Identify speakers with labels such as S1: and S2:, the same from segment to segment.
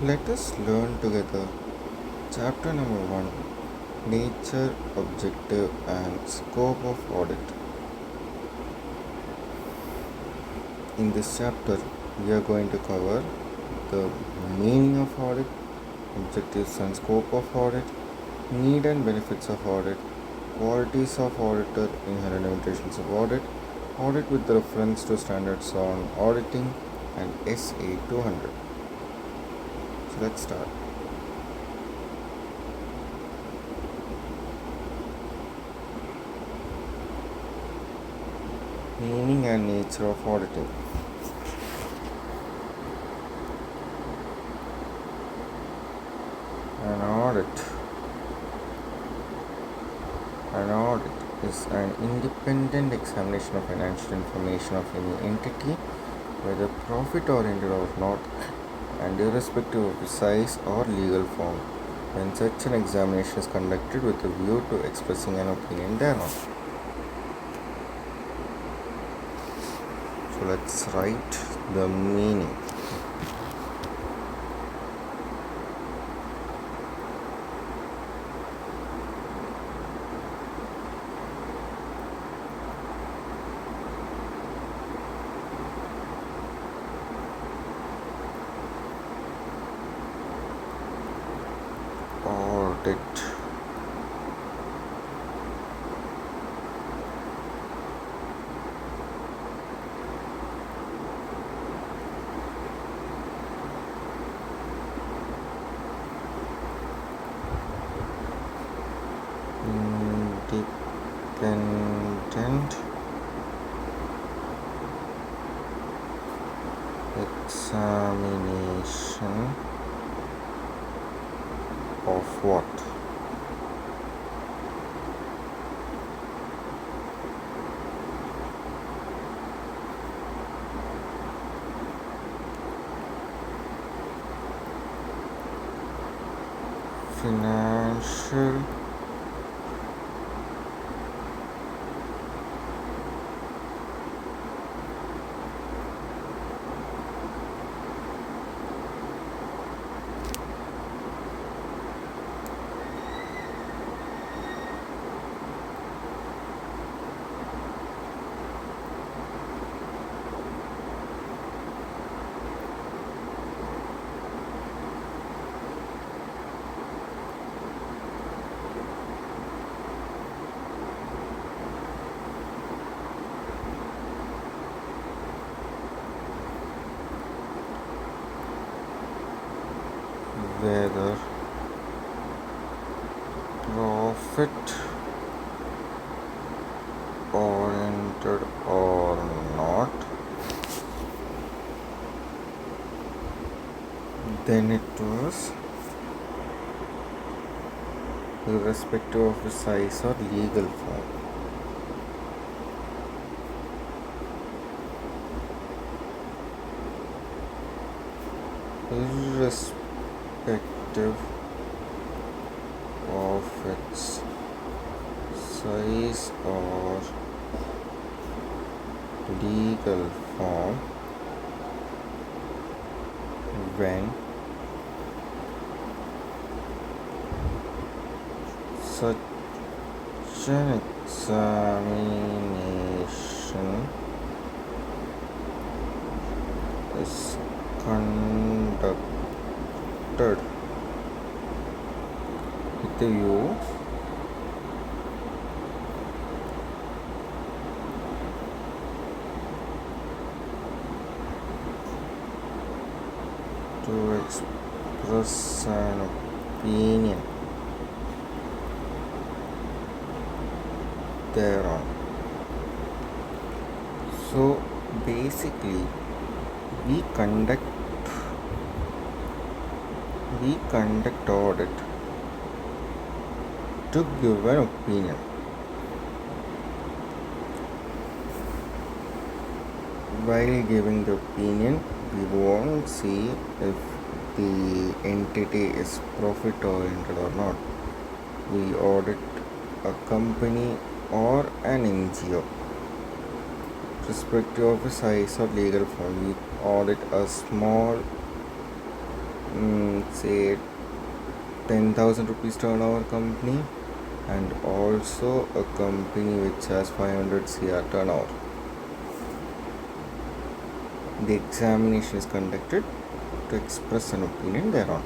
S1: Let us learn together. Chapter number 1, Nature, Objective and Scope of Audit. In this chapter, we are going to cover the meaning of audit, objectives and scope of audit, need and benefits of audit, qualities of auditor, inherent limitations of audit, audit with reference to standards on auditing, and SA 200. So let's start. Meaning and nature of auditing. An audit is an independent examination of financial information of any entity, whether profit-oriented or not, and irrespective of its size or legal form, when such an examination is conducted with a view to expressing an opinion thereon. So let's write the meaning. Audit. Independent examination of what? Financial whether profit oriented or not, then it was irrespective of its size or legal form. Irrespective of its size or legal form, when such an examination is conducted with a view to express an opinion thereon. So basically we conduct audit to give an opinion. While giving the opinion, we won't see if the entity is profit oriented or not. We audit a company or an NGO. Irrespective of the size or legal form, we audit a small say 10,000 rupees turnover company, and also a company which has 500 cr turnover. The examination is conducted to express an opinion thereon.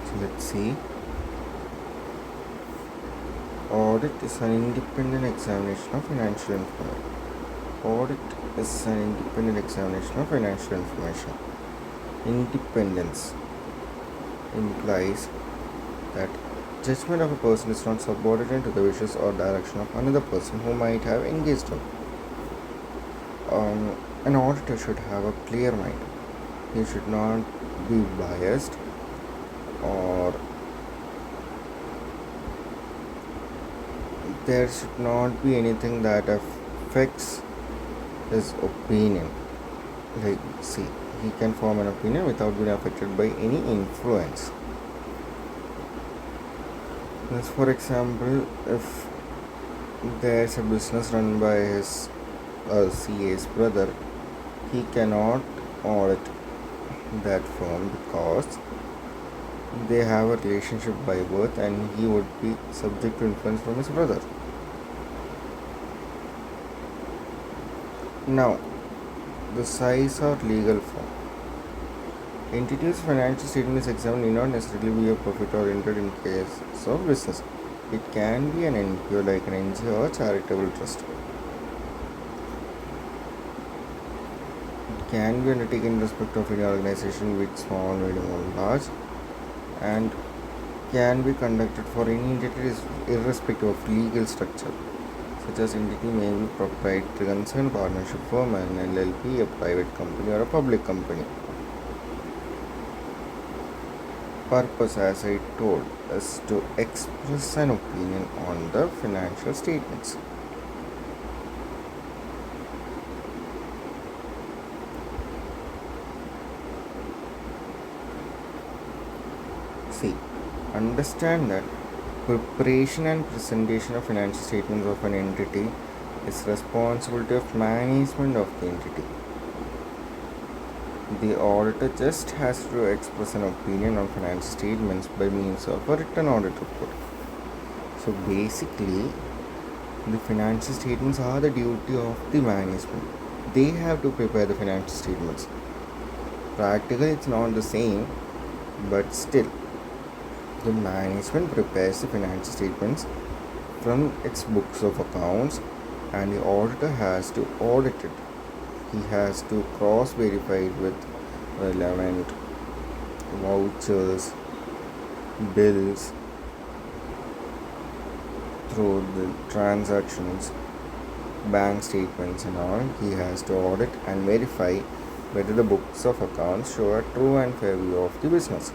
S1: So let's see. Audit is an independent examination of financial information. Audit is an independent examination of financial information. Independence implies that judgment of a person is not subordinate to the wishes or direction of another person who might have engaged him. An auditor should have a clear mind. He should not be biased, or there should not be anything that affects his opinion. Like, see, he can form an opinion without being affected by any influence. As for example, if there's a business run by his CA's brother, he cannot audit that firm because they have a relationship by birth and he would be subject to influence from his brother. Now, the size or legal form. Entity's financial statement is examined need not necessarily be a profit-oriented in case of business. It can be an NPO like an NGO or charitable trust. It can be undertaken in respect of any organization, which small, medium or large, and can be conducted for any entity irrespective of legal structure, such as entity may be proprietary concern, partnership firm, an LLP, a private company or a public company. Purpose, as I told, is to express an opinion on the financial statements. See, understand that preparation and presentation of financial statements of an entity is responsibility of management of the entity. The auditor just has to express an opinion on financial statements by means of a written audit report. So basically, the financial statements are the duty of the management. They have to prepare the financial statements. Practically, it's not the same, but still, the management prepares the financial statements from its books of accounts, and the auditor has to audit it. He has to cross-verify it with relevant vouchers, bills, through the transactions, bank statements and all. He has to audit and verify whether the books of accounts show a true and fair view of the business.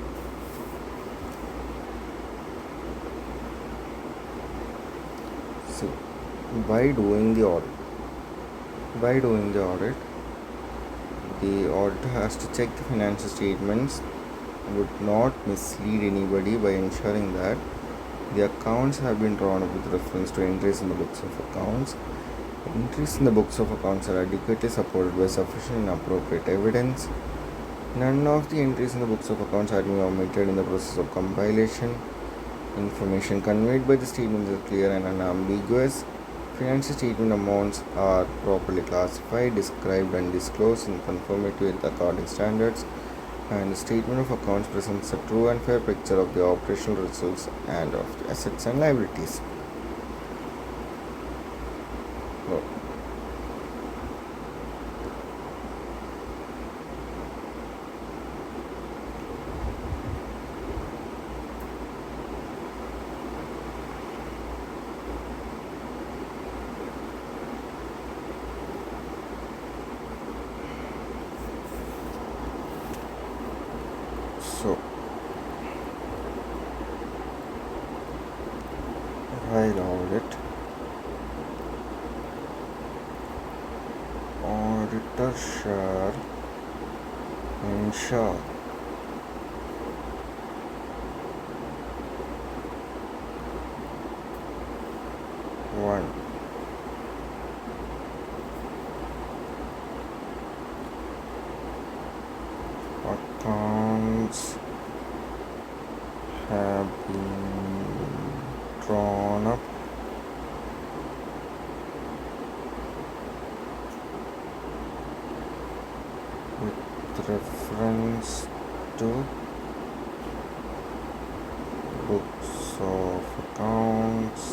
S1: See, by doing the audit, the auditor has to check the financial statements, would not mislead anybody by ensuring that the accounts have been drawn up with reference to entries in the books of accounts. Entries in the books of accounts are adequately supported by sufficient and appropriate evidence. None of the entries in the books of accounts are being omitted in the process of compilation. Information conveyed by the statements is clear and unambiguous. Financial statement amounts are properly classified, described and disclosed in conformity with accounting standards, and the statement of accounts presents a true and fair picture of the operational results and of the assets and liabilities. So, while auditor shall ensure one, reference to books of accounts,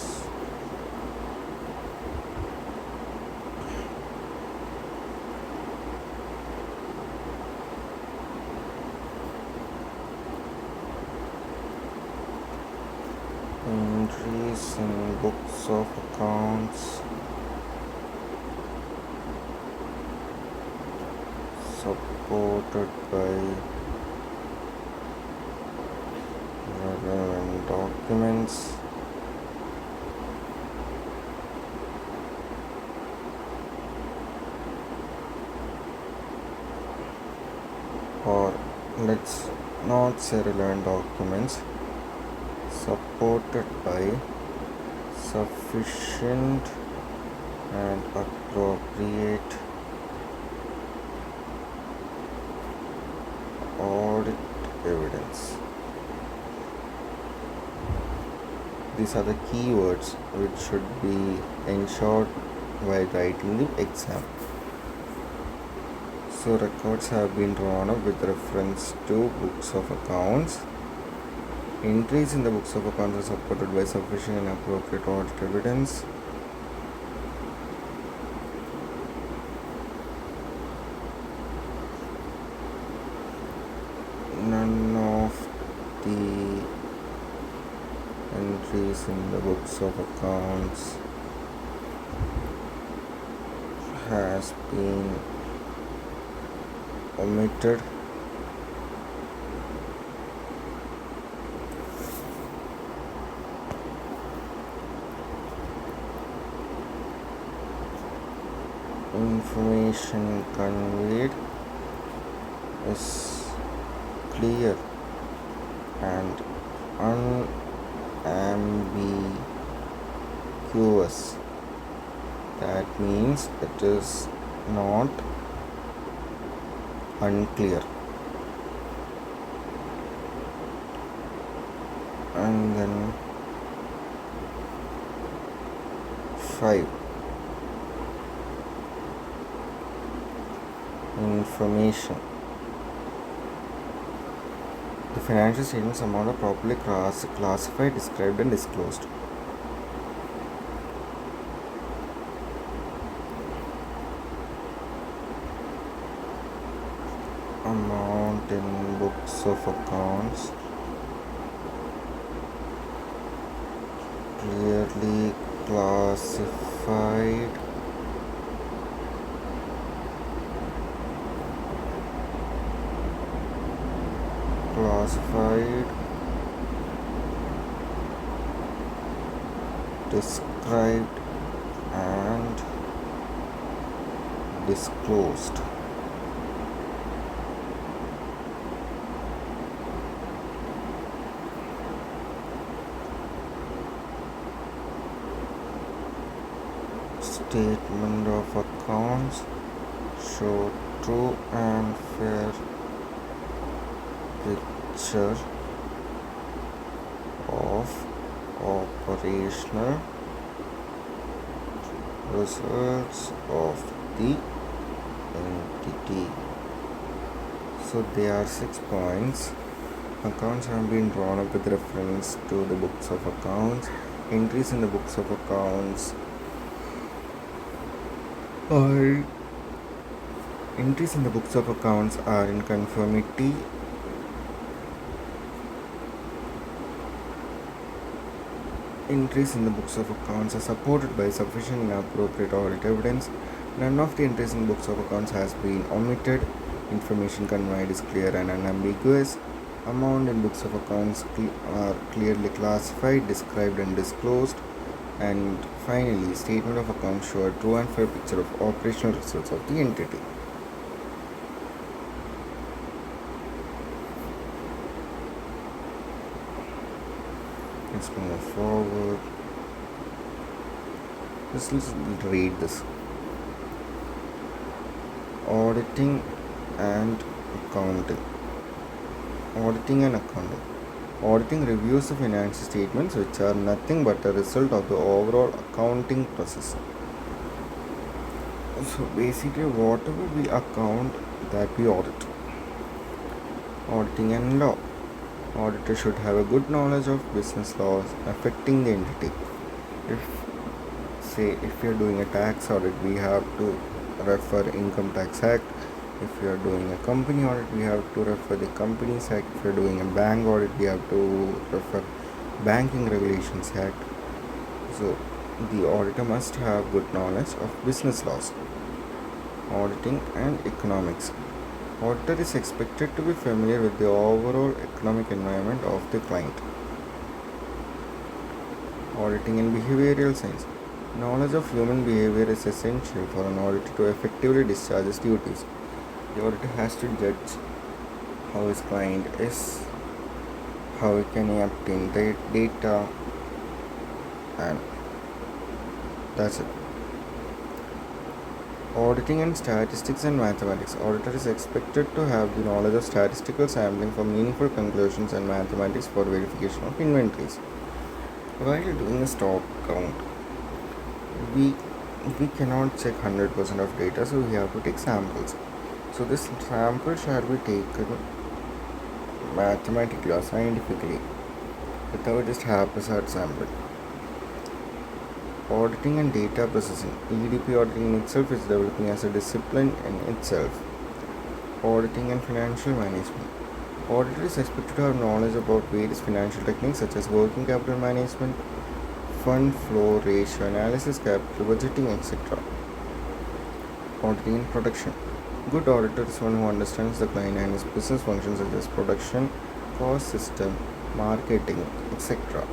S1: entries in books of accounts supported by relevant documents. Or let's not say relevant documents, supported by sufficient and appropriate audit evidence. These are the keywords which should be ensured while writing the exam. So records have been drawn up with reference to books of accounts. Entries in the books of accounts are supported by sufficient and appropriate audit evidence. None of the entries in the books of accounts has been omitted. Information conveyed is clear and unambiguous. That means it is not unclear. And then 5. Information. The financial statements amount are properly classified, described and disclosed. Amount in books of accounts clearly classified, described and disclosed. Statement of accounts show true and fair picture of operational results of the entity. So there are 6 points. Accounts have been drawn up with reference to the books of accounts. Entries in the books of accounts are in conformity Entries in the books of accounts are supported by sufficient and appropriate audit evidence. None of the entries in books of accounts has been omitted. Information conveyed is clear and unambiguous. Amount in books of accounts are clearly classified, described and disclosed. And finally, statement of accounts show a true and fair picture of operational results of the entity. Let's move forward. Let's read this. Auditing and accounting. Auditing reviews the financial statements which are nothing but a result of the overall accounting process. So basically whatever we account, that we audit. Auditing and law. Auditor should have a good knowledge of business laws affecting the entity. If if you're doing a tax audit, we have to refer Income Tax Act. If you are doing a company audit, we have to refer the Companies Act. If you're doing a bank audit, we have to refer Banking Regulations Act. So the auditor must have good knowledge of business laws. Auditing and economics. Auditor is expected to be familiar with the overall economic environment of the client. Auditing and behavioral science. Knowledge of human behavior is essential for an auditor to effectively discharge his duties. The auditor has to judge how his client is, how he can obtain the data, and that's it. Auditing and statistics and mathematics. Auditor is expected to have the knowledge of statistical sampling for meaningful conclusions and mathematics for verification of inventories. While doing a stock count, we we cannot check 100% of data, so we have to take samples. So this sample shall be taken mathematically or scientifically without just haphazard sampling. Auditing and data processing. EDP auditing in itself is developing as a discipline in itself. Auditing and financial management. Auditor is expected to have knowledge about various financial techniques such as working capital management, fund flow ratio analysis, capital budgeting, etc. Auditing and production. Good auditor is one who understands the client and his business functions such as production, cost system, marketing, etc.